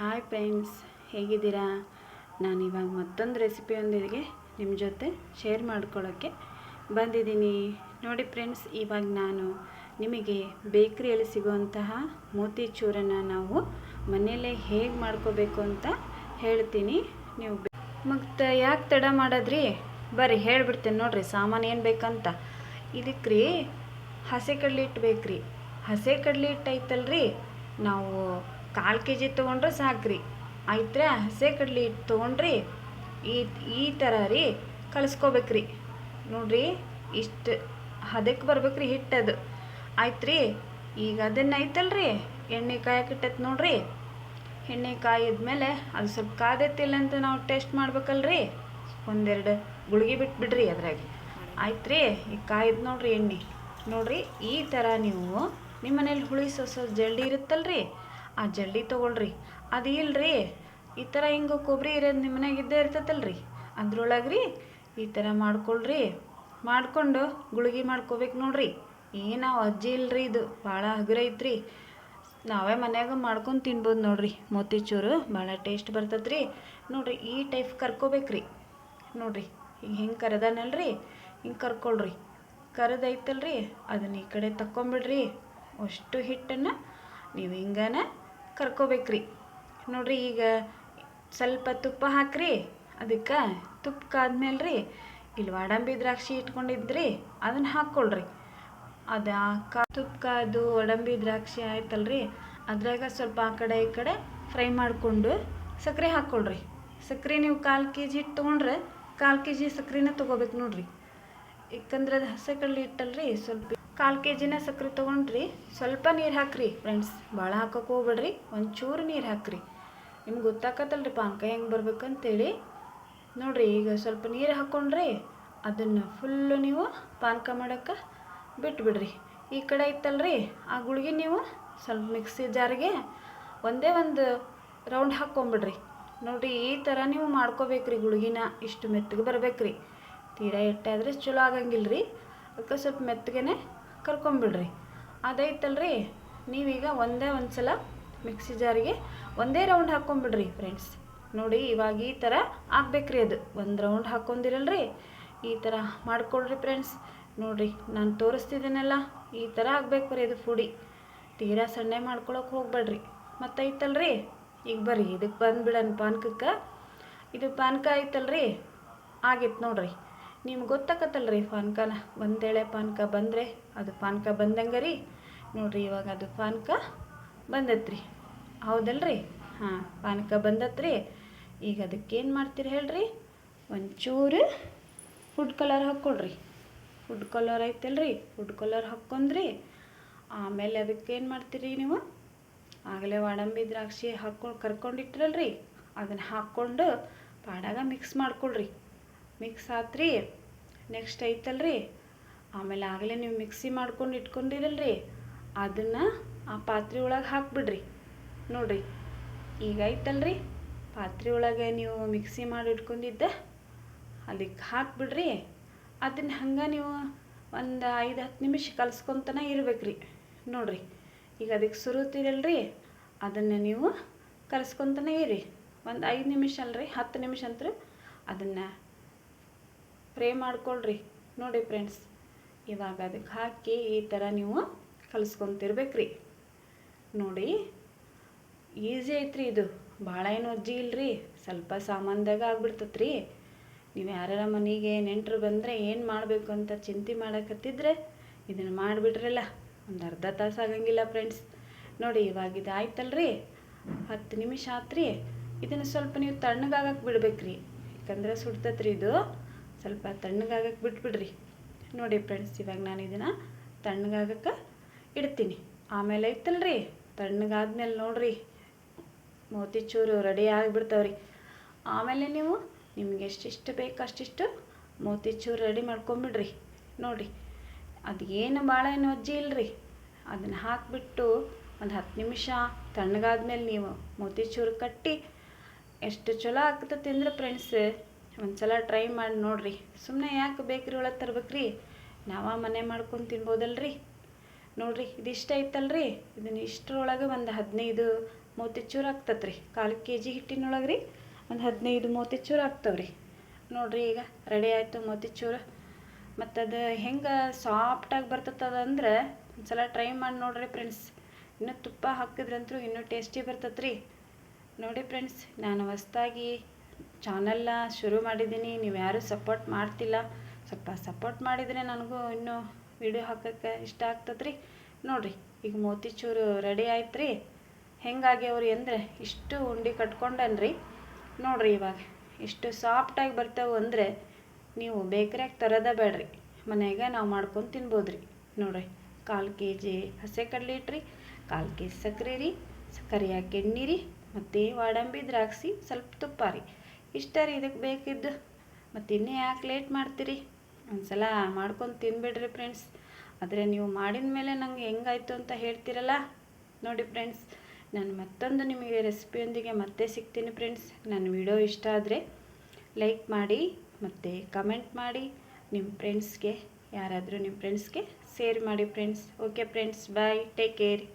Hi friends, ಹೇಗಿದ್ದೀರಾ? ನಾನಿವಾಗ ಮತ್ತೊಂದು ರೆಸಿಪಿಯೊಂದಿಗೆ ನಿಮ್ಮ ಜೊತೆ ಶೇರ್ ಮಾಡ್ಕೊಳ್ಳೋಕ್ಕೆ ಬಂದಿದ್ದೀನಿ. ನೋಡಿ ಫ್ರೆಂಡ್ಸ್, ಇವಾಗ ನಾನು ನಿಮಗೆ ಬೇಕ್ರಿಯಲ್ಲಿ ಸಿಗುವಂತಹ ಮೋತಿಚೂರನ್ನು ನಾವು ಮನೆಯಲ್ಲೇ ಹೇಗೆ ಮಾಡ್ಕೋಬೇಕು ಅಂತ ಹೇಳ್ತೀನಿ. ನೀವು ಮತ್ತು ಯಾಕೆ ತಡ ಮಾಡೋದ್ರಿ? ಬರ್ರಿ ಹೇಳ್ಬಿಡ್ತೇನೆ. ನೋಡಿರಿ ಸಾಮಾನು ಏನು ಬೇಕಂತ. ಇದಕ್ಕೆ ರೀ ಹಸಿ ಕಡಲೆ ಹಿಟ್ಟು ಬೇಕ್ರಿ. ಹಸಿ ಕಡಲೆ ಹಿಟ್ಟು ಐತಲ್ರಿ, ನಾವು 1/4 kg ತೊಗೊಂಡ್ರೆ ಸಾಕ್ರಿ. ಆಯ್ತು, ಹಸಿ ಕಡಲೆ ಹಿಟ್ಟು ತೊಗೊಂಡ್ರಿ ಈ ಥರ ರೀ ಕಲಿಸ್ಕೋಬೇಕ್ರಿ. ನೋಡ್ರಿ, ಇಷ್ಟು ಹದಕ್ಕೆ ಬರ್ಬೇಕ್ರಿ ಹಿಟ್ಟದು. ಆಯ್ತು ರೀ, ಈಗ ಅದನ್ನು ಐತಲ್ರಿ ಎಣ್ಣೆ ಕಾಯಕ್ಕಿಟ್ಟೈತೆ ನೋಡ್ರಿ. ಎಣ್ಣೆ ಕಾಯಿದ್ಮೇಲೆ ಅದು ಸ್ವಲ್ಪ ಕಾದೈತಿಲ್ಲ ಅಂತ ನಾವು ಟೇಸ್ಟ್ ಮಾಡ್ಬೇಕಲ್ರಿ. ಒಂದೆರಡು ಗುಳಿಗೆ ಬಿಟ್ಬಿಡ್ರಿ ಅದ್ರಾಗ. ಆಯ್ತು ರೀ, ಈಗ ಕಾಯ್ದು ನೋಡ್ರಿ ಎಣ್ಣೆ. ನೋಡ್ರಿ, ಈ ಥರ ನೀವು ನಿಮ್ಮ ಮನೇಲಿ ಹುಳಿ ಸೊಸು ಜಲ್ಡಿ ಇರುತ್ತಲ್ರಿ, ಆ ಜಲ್ಡಿ ತೊಗೊಳ್ರಿ. ಅದು ಇಲ್ರಿ, ಈ ಥರ ಹಿಂಗೆ ಕೊಬ್ಬರಿ ಇರೋದು ನಿಮ್ಮ ಮನೆಯಾಗ ಇದ್ದೇ ಇರ್ತೈತಲ್ರಿ, ಅದ್ರೊಳಗೆ ರೀ ಈ ಥರ ಮಾಡ್ಕೊಳ್ರಿ. ಮಾಡ್ಕೊಂಡು ಗುಳಿಗೆ ಮಾಡ್ಕೋಬೇಕು ನೋಡ್ರಿ. ನಾವು ಅಜ್ಜಿ ಇಲ್ರಿ, ಇದು ಭಾಳ ಹಗುರ ಐತ್ರಿ. ನಾವೇ ಮನ್ಯಾಗ ಮಾಡ್ಕೊಂಡು ತಿನ್ಬೋದು ನೋಡ್ರಿ. ಮೋತಿಚೂರು ಭಾಳ ಟೇಸ್ಟ್ ಬರ್ತದ್ರಿ. ನೋಡ್ರಿ, ಈ ಟೈಪ್ ಕರ್ಕೋಬೇಕ್ರಿ. ನೋಡ್ರಿ, ಈಗ ಹಿಂಗೆ ಕರೆದಾನಲ್ರಿ, ಹಿಂಗೆ ಕರ್ಕೊಳ್ರಿ. ಕರೆದೈತಲ್ರಿ, ಅದನ್ನ ಈ ಕಡೆ ತಕ್ಕೊಂಬಿಡ್ರಿ. ಅಷ್ಟು ಹಿಟ್ಟನ್ನು ನೀವು ಹಿಂಗನ ಕರ್ಕೋಬೇಕ್ರಿ. ನೋಡ್ರಿ, ಈಗ ಸ್ವಲ್ಪ ತುಪ್ಪ ಹಾಕ್ರಿ. ಅದಕ್ಕೆ ತುಪ್ಪಕ್ಕಾದ್ಮೇಲೆ ರೀ ಇಲ್ಲಿ ಗೋಡಂಬಿ ದ್ರಾಕ್ಷಿ ಇಟ್ಕೊಂಡಿದ್ರಿ, ಅದನ್ನು ಹಾಕ್ಕೊಳ್ರಿ. ಅದು ತುಪ್ಪಕ್ಕಾದು ಗೋಡಂಬಿ ದ್ರಾಕ್ಷಿ ಆಯ್ತಲ್ರಿ, ಅದ್ರಾಗ ಸ್ವಲ್ಪ ಆ ಕಡೆ ಈ ಕಡೆ ಫ್ರೈ ಮಾಡಿಕೊಂಡು ಸಕ್ಕರೆ ಹಾಕ್ಕೊಳ್ರಿ. ಸಕ್ಕರೆ ನೀವು 1/4 kg ಹಿಟ್ಟು ತೊಗೊಂಡ್ರೆ 1/4 kg ಸಕ್ಕರೆನ ತೊಗೋಬೇಕು ನೋಡ್ರಿ. ಯಾಕಂದ್ರೆ ಅದು ಹಸಿ ಕಡಲೆ ಹಿಟ್ಟಲ್ರಿ, ಸ್ವಲ್ಪ 1/4 kgನ ಸಕ್ಕರೆ ತೊಗೊಂಡ್ರಿ. ಸ್ವಲ್ಪ ನೀರು ಹಾಕ್ರಿ ಫ್ರೆಂಡ್ಸ್, ಭಾಳ ಹಾಕೋಕೆ ಹೋಗ್ಬೇಡ್ರಿ. ಒಂಚೂರು ನೀರು ಹಾಕ್ರಿ. ನಿಮ್ಗೆ ಗೊತ್ತಾಕತ್ತಲ್ರಿ ಪಾನಕ ಹೆಂಗೆ ಬರ್ಬೇಕಂತೇಳಿ. ನೋಡಿರಿ, ಈಗ ಸ್ವಲ್ಪ ನೀರು ಹಾಕ್ಕೊಂಡ್ರಿ ಅದನ್ನು ಫುಲ್ಲು ನೀವು ಪಾನಕ ಮಾಡೋಕ್ಕೆ ಬಿಟ್ಬಿಡ್ರಿ. ಈ ಕಡೆ ಐತಲ್ರಿ, ಆ ಗುಳಿಗೆ ನೀವು ಸ್ವಲ್ಪ ಮಿಕ್ಸಿ ಜಾರಿಗೆ ಒಂದೇ ಒಂದು ರೌಂಡ್ ಹಾಕ್ಕೊಂಬಿಡ್ರಿ. ನೋಡಿರಿ, ಈ ಥರ ನೀವು ಮಾಡ್ಕೋಬೇಕ್ರಿ. ಗುಳಿಗಿನ ಇಷ್ಟು ಮೆತ್ತಗೆ ಬರ್ಬೇಕ್ರಿ. ತೀರಾ ಹಿಟ್ಟಾದರೆ ಚಲೋ ಆಗಂಗಿಲ್ಲ ರೀ. ಅದಕ್ಕೆ ಸ್ವಲ್ಪ ಮೆತ್ತಗೆ ಕರ್ಕೊಂಬಿಡ್ರಿ. ಅದೈತಲ್ರಿ, ನೀವೀಗ ಒಂದೇ ಒಂದು ಸಲ ಮಿಕ್ಸಿ ಜಾರಿಗೆ ಒಂದೇ ರೌಂಡ್ ಹಾಕ್ಕೊಂಬಿಡ್ರಿ ಫ್ರೆಂಡ್ಸ್. ನೋಡಿ, ಇವಾಗ ಈ ಥರ ಆಗ್ಬೇಕ್ರಿ. ಅದು ಒಂದು ರೌಂಡ್ ಹಾಕ್ಕೊಂಡಿರಲ್ರಿ, ಈ ಥರ ಮಾಡ್ಕೊಳ್ರಿ ಫ್ರೆಂಡ್ಸ್. ನೋಡಿರಿ, ನಾನು ತೋರಿಸ್ತಿದ್ದೀನಲ್ಲ, ಈ ಥರ ಆಗ್ಬೇಕು ರೀ ಅದು ಪುಡಿ. ತೀರಾ ಸಣ್ಣ ಮಾಡ್ಕೊಳಕ್ಕೆ ಹೋಗ್ಬೇಡ್ರಿ. ಮತ್ತು ಐತಲ್ರಿ, ಈಗ ಬರ್ರಿ ಇದಕ್ಕೆ ಬಂದುಬಿಡೋಣ ಪಾನಕಕ್ಕೆ. ಇದು ಪಾನಕ ಐತಲ್ರಿ, ಆಗಿತ್ತು ನೋಡ್ರಿ. ನಿಮ್ಗೆ ಗೊತ್ತಾಕತ್ತಲ್ರಿ ಪಾನಕನ. ಒಂದೇಳೆ ಪಾನಕ ಬಂದರೆ ಅದು ಪಾನಕ ಬಂದಂಗೆ ರೀ. ನೋಡಿರಿ, ಇವಾಗ ಅದು ಪಾನಕ ಬಂದತ್ರಿ, ಹೌದಲ್ರಿ? ಹಾಂ, ಪಾನಕ ಬಂದತ್ರಿ. ಈಗ ಅದಕ್ಕೇನು ಮಾಡ್ತೀರಿ ಹೇಳ್ರಿ? ಒಂಚೂರು ಫುಡ್ ಕಲರ್ ಹಾಕ್ಕೊಳ್ರಿ. ಫುಡ್ ಕಲರ್ ಐತಲ್ರಿ, ಫುಡ್ ಕಲರ್ ಹಾಕ್ಕೊಂಡ್ರಿ. ಆಮೇಲೆ ಅದಕ್ಕೇನು ಮಾಡ್ತೀರಿ ನೀವು? ಆಗಲೇ ಗೋಡಂಬಿ ದ್ರಾಕ್ಷಿ ಕರ್ಕೊಂಡಿಟ್ಟಿರಲ್ರಿ, ಅದನ್ನು ಹಾಕ್ಕೊಂಡು ಪಾಡಾಗ ಮಿಕ್ಸ್ ಮಾಡ್ಕೊಳ್ರಿ. ಮಿಕ್ಸ್ ಆತ್ರಿ. ನೆಕ್ಸ್ಟ್ ಐತಲ್ರಿ, ಆಮೇಲೆ ಆಗಲೇ ನೀವು ಮಿಕ್ಸಿ ಮಾಡ್ಕೊಂಡು ಇಟ್ಕೊಂಡಿರಲ್ರಿ, ಅದನ್ನು ಆ ಪಾತ್ರೆ ಒಳಗೆ ಹಾಕ್ಬಿಡ್ರಿ. ನೋಡಿರಿ, ಈಗ ಐತಲ್ರಿ, ಪಾತ್ರೆ ಒಳಗೆ ನೀವು ಮಿಕ್ಸಿ ಮಾಡಿ ಇಟ್ಕೊಂಡಿದ್ದ ಅದಕ್ಕೆ ಹಾಕ್ಬಿಡ್ರಿ. ಅದನ್ನು ಹಂಗೆ ನೀವು ಒಂದು 5-10 ನಿಮಿಷ ಕಲ್ಸ್ಕೊತನ ಇರ್ಬೇಕ್ರಿ. ನೋಡಿರಿ, ಈಗ ಅದಕ್ಕೆ ಸುರುತ್ತಿರಲ್ರಿ, ಅದನ್ನು ನೀವು ಕಲಿಸ್ಕೊತನೇ ಇರಿ. ಒಂದು 5 ನಿಮಿಷ ಅಲ್ರಿ, 10 ನಿಮಿಷ ಅಂತೂ ಅದನ್ನು ಫ್ರೈ ಮಾಡ್ಕೊಳ್ರಿ. ನೋಡಿ ಫ್ರೆಂಡ್ಸ್, ಇವಾಗ ಅದಕ್ಕೆ ಹಾಕಿ ಈ ಥರ ನೀವು ಕಲಿಸ್ಕೊತಿರ್ಬೇಕ್ರಿ. ನೋಡಿ, ಈಸಿ ಐತ್ರಿ ಇದು. ಭಾಳ ಏನು ಅಜ್ಜಿ ಇಲ್ರಿ, ಸ್ವಲ್ಪ ಸಾಮಾನ್ದಾಗ ಆಗ್ಬಿಡ್ತತ್ರಿ. ನೀವು ಯಾರ ಮನೆಗೆ ನೆಂಟರು ಬಂದರೆ ಏನು ಮಾಡಬೇಕು ಅಂತ ಚಿಂತೆ ಮಾಡಕತ್ತಿದ್ರೆ ಇದನ್ನು ಮಾಡಿಬಿಡ್ರಲ್ಲ, ಒಂದು ಅರ್ಧ ತಾಸು ಆಗಂಗಿಲ್ಲ ಫ್ರೆಂಡ್ಸ್. ನೋಡಿ, ಇವಾಗ ಇದು ಆಯ್ತಲ್ರಿ, 10 ನಿಮಿಷ ಆತ್ರಿ. ಇದನ್ನು ಸ್ವಲ್ಪ ನೀವು ತಣ್ಣಗಾಗಕ್ಕೆ ಬಿಡ್ಬೇಕ್ರಿ, ಯಾಕಂದ್ರೆ ಸುಡ್ತತ್ರಿ ಇದು. ಸ್ವಲ್ಪ ತಣ್ಣಗಾಗಕ್ಕೆ ಬಿಟ್ಬಿಡ್ರಿ. ನೋಡಿ ಫ್ರೆಂಡ್ಸ್, ಇವಾಗ ನಾನು ಇದನ್ನು ತಣ್ಣಗಾಗಕ್ಕೆ ಇಡ್ತೀನಿ. ಆಮೇಲೆ ಐತಲ್ರಿ, ತಣ್ಣಗಾದ್ಮೇಲೆ ನೋಡಿರಿ, ಮೋತಿಚೂರು ರೆಡಿ ಆಗಿಬಿಡ್ತಾವ್ರಿ. ಆಮೇಲೆ ನೀವು ನಿಮ್ಗೆ ಎಷ್ಟಿಷ್ಟು ಬೇಕು ಅಷ್ಟಿಷ್ಟು ಮೋತಿಚೂರು ರೆಡಿ ಮಾಡ್ಕೊಂಬಿಡ್ರಿ. ನೋಡಿರಿ, ಅದು ಏನು ಭಾಳ ಏನು ಅಜ್ಜಿ ಇಲ್ಲರಿ. ಅದನ್ನು ಹಾಕಿಬಿಟ್ಟು ಒಂದು 10 ನಿಮಿಷ ತಣ್ಣಗಾದ್ಮೇಲೆ ನೀವು ಮೋತಿಚೂರು ಕಟ್ಟಿ ಎಷ್ಟು ಚಲೋ ಆಗ್ತತಿ ಅಂದ್ರೆ ಫ್ರೆಂಡ್ಸ್, ಒಂದು ಸಲ ಟ್ರೈ ಮಾಡಿ ನೋಡಿರಿ. ಸುಮ್ಮನೆ ಯಾಕೆ ಬೇಕ್ರಿ ಒಳಗೆ ತರ್ಬೇಕ್ರಿ, ನಾವು ಮನೆ ಮಾಡ್ಕೊಂಡು ತಿನ್ಬೋದಲ್ರಿ. ನೋಡಿರಿ, ಇದಿಷ್ಟ ಐತಲ್ರಿ, ಇದನ್ನು ಇಷ್ಟರೊಳಗೆ ಒಂದು 15 ಮೋತಿಚೂರು ಆಗ್ತದೆ ರೀ. 1/4 kg ಹಿಟ್ಟಿನೊಳಗೆ ರೀ ಒಂದು 15 ಮೋತಿಚೂರು ಆಗ್ತವೆ ರೀ. ನೋಡಿರಿ ಈಗ ರೆಡಿ ಆಯಿತು ಮೋತಿಚೂರು. ಮತ್ತು ಅದು ಹೆಂಗೆ ಸಾಫ್ಟಾಗಿ ಬರ್ತದಂದ್ರೆ ಒಂದು ಸಲ ಟ್ರೈ ಮಾಡಿ ನೋಡಿರಿ ಫ್ರೆಂಡ್ಸ್. ಇನ್ನೂ ತುಪ್ಪ ಹಾಕಿದ್ರಂತೂ ಇನ್ನೂ ಟೇಸ್ಟಿ ಬರ್ತದೆ ರೀ. ನೋಡಿ ಫ್ರೆಂಡ್ಸ್, ನಾನು ಹೊಸ್ದಾಗಿ ಚಾನಲ್ನ ಶುರು ಮಾಡಿದ್ದೀನಿ. ನೀವು ಯಾರೂ ಸಪೋರ್ಟ್ ಮಾಡ್ತಿಲ್ಲ. ಸ್ವಲ್ಪ ಸಪೋರ್ಟ್ ಮಾಡಿದರೆ ನನಗೂ ಇನ್ನೂ ವಿಡಿಯೋ ಹಾಕೋಕ್ಕೆ ಇಷ್ಟ ಆಗ್ತದೆ ರೀ. ನೋಡಿರಿ ಈಗ ಮೋತಿಚೂರು ರೆಡಿ ಆಯ್ತು ರೀ. ಹೆಂಗಾಗ್ಯಾವ್ರಿ ಅಂದರೆ ಇಷ್ಟು ಉಂಡೆ ಕಟ್ಕೊಂಡನ್ರಿ. ನೋಡಿರಿ ಇವಾಗ ಇಷ್ಟು ಸಾಫ್ಟಾಗಿ ಬರ್ತಾವೆ ಅಂದರೆ ನೀವು ಬೇಕ್ರಿಯಾಗ ತರೋದೇ ಬೇಡ್ರಿ, ಮನೆಯಾಗೆ ನಾವು ಮಾಡ್ಕೊಂಡು ತಿನ್ಬೋದು ರೀ. ನೋಡಿರಿ 1/4 kg ಹಸಿ ಕಡಲೆ ಹಿಟ್ಟು ರೀ, 1/4 kg ಸಕ್ಕರೆ ರೀ, ಕರಿಯಾಕ ಎಣ್ಣೆ ರೀ, ಮತ್ತು ಗೋಡಂಬಿ ದ್ರಾಕ್ಷಿ ಸ್ವಲ್ಪ ತುಪ್ಪ ರೀ. ಇಷ್ಟ ರೀ ಇದಕ್ಕೆ ಬೇಕಿದ್ದು. ಮತ್ತು ಇನ್ನೂ ಯಾಕೆ ಲೇಟ್ ಮಾಡ್ತೀರಿ, ಒಂದು ಸಲ ಮಾಡ್ಕೊಂಡು ತಿನ್ಬಿಡ್ರಿ ಫ್ರೆಂಡ್ಸ್. ಆದರೆ ನೀವು ಮಾಡಿದ ಮೇಲೆ ನಂಗೆ ಹೆಂಗಾಯ್ತು ಅಂತ ಹೇಳ್ತೀರಲ್ಲ. ನೋಡಿ ಫ್ರೆಂಡ್ಸ್, ನಾನು ಮತ್ತೊಂದು ನಿಮಗೆ ರೆಸಿಪಿಯೊಂದಿಗೆ ಮತ್ತೆ ಸಿಗ್ತೀನಿ ಫ್ರೆಂಡ್ಸ್. ನನ್ನ ವಿಡಿಯೋ ಇಷ್ಟ ಆದರೆ ಲೈಕ್ ಮಾಡಿ ಮತ್ತು ಕಮೆಂಟ್ ಮಾಡಿ. ನಿಮ್ಮ ಫ್ರೆಂಡ್ಸ್ಗೆ ಯಾರಾದರೂ ನಿಮ್ಮ ಫ್ರೆಂಡ್ಸ್ಗೆ ಶೇರ್ ಮಾಡಿ ಫ್ರೆಂಡ್ಸ್. ಓಕೆ ಫ್ರೆಂಡ್ಸ್, ಬಾಯ್, ಟೇಕ್ ಕೇರ್.